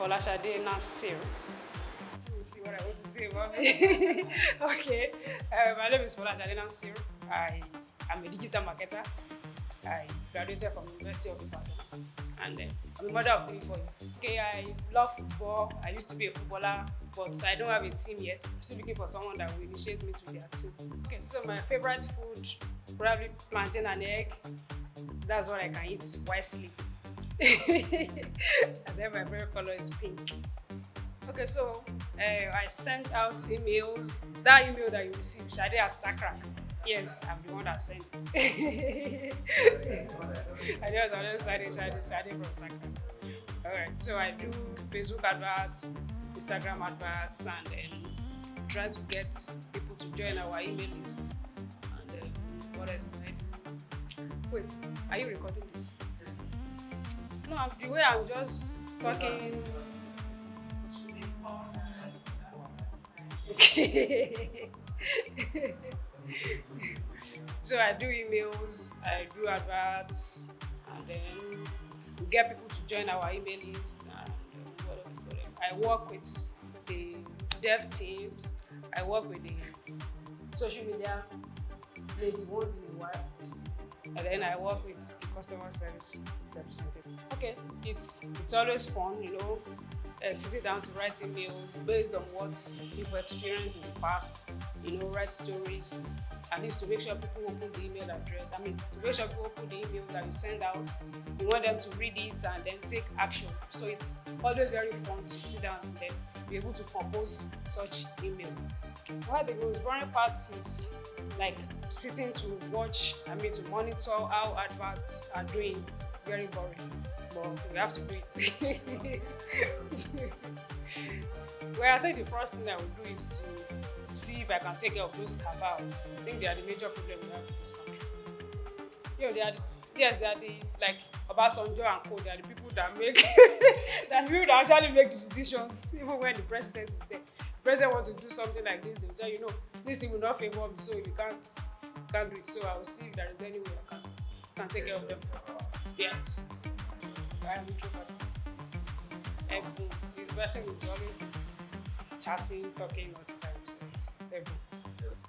Folashade Nasir. Let me see what I want to say about me. Okay, my name is Folashade Nasir. I am a digital marketer. I graduated from the University of Ibadan, and I'm a mother of 3 boys. Okay, I love football. I used to be a footballer, but I don't have a team yet. I'm still looking for someone that will initiate me to their team. Okay, so my favorite food, probably plantain and egg. That's what I can eat wisely. And then my favorite color is pink. Okay, so I sent out emails. That email that you received, Shade at Zacrac. Yes, I'm the one that sent it. I just Shade from Zacrac. Alright, so I do Facebook adverts, Instagram adverts, and then try to get people to join our email lists. And what else do I do? Wait, are you recording this? No, the way I'm just talking. Okay. So I do emails, I do adverts, and then we get people to join our email list. And whatever. I work with the dev teams. I work with the social media lady once in a while, and then I work with the customer service representative. Okay, it's always fun, sitting down to write emails based on what people experienced in the past, write stories, at least to make sure people open the email address. To make sure people open the email that you send out. You want them to read it and then take action. So it's always very fun to sit down and then be able to compose such email. One of the most boring parts is like sitting to watch, to monitor how adverts are doing. Very boring, but we have to do it. Well, I think the first thing I will do is to see if I can take care of those cabals. I think they are the major problem we have in this country. They are the like Obasanjo and Co. They are the people that make that actually make the decisions, even when the president is there. The president wants to do something like this, they will tell you, no, this thing will not favor me, so you can't do it. So I will see if there is any way I can take care of them. Yes. I am introverted. This person will always be chatting, talking all the time. So it's terrible.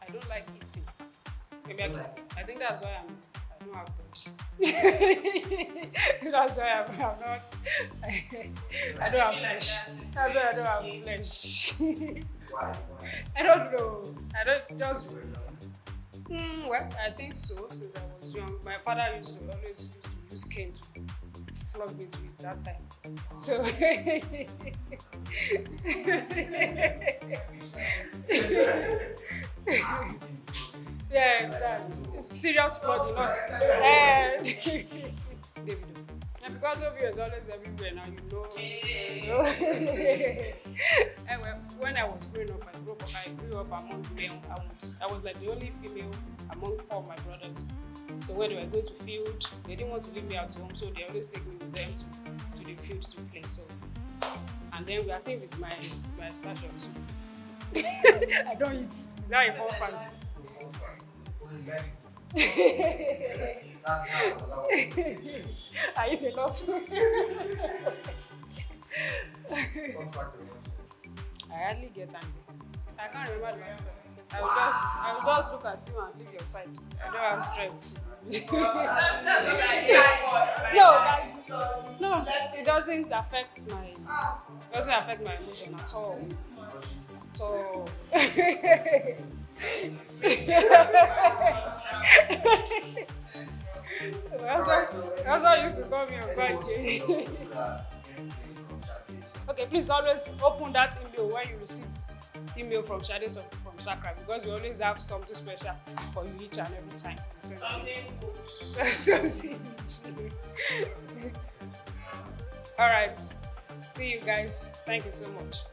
I don't like eating. I think that's why I don't have bread. That's why I'm not. I don't have flesh. That's why I don't have flesh. Why? I don't know. I don't just. Well, I think so. Since I was young, my father always used to use cane to flog me to it that time. So yeah, it's serious flogging, not. David. And because of you, it's always everywhere now, Anyway, when I was growing up, I grew up among male. I was like the only female among 4 of my brothers. So when they were going to field, they didn't want to leave me at home, so they always take me with them to the field to play. So, and then I think with my stature too. I don't eat. That is 4 facts. I eat a lot. I hardly get angry. I can't remember the last time. I will just look at you and leave your side. I don't have strength. No, it doesn't affect my emotion at all. So that's why you used to call me a bad. Okay, please always open that email when you receive email from Shade from Zacrac, because we always have something special for you each and every time. Something. All right. See you guys. Thank you so much.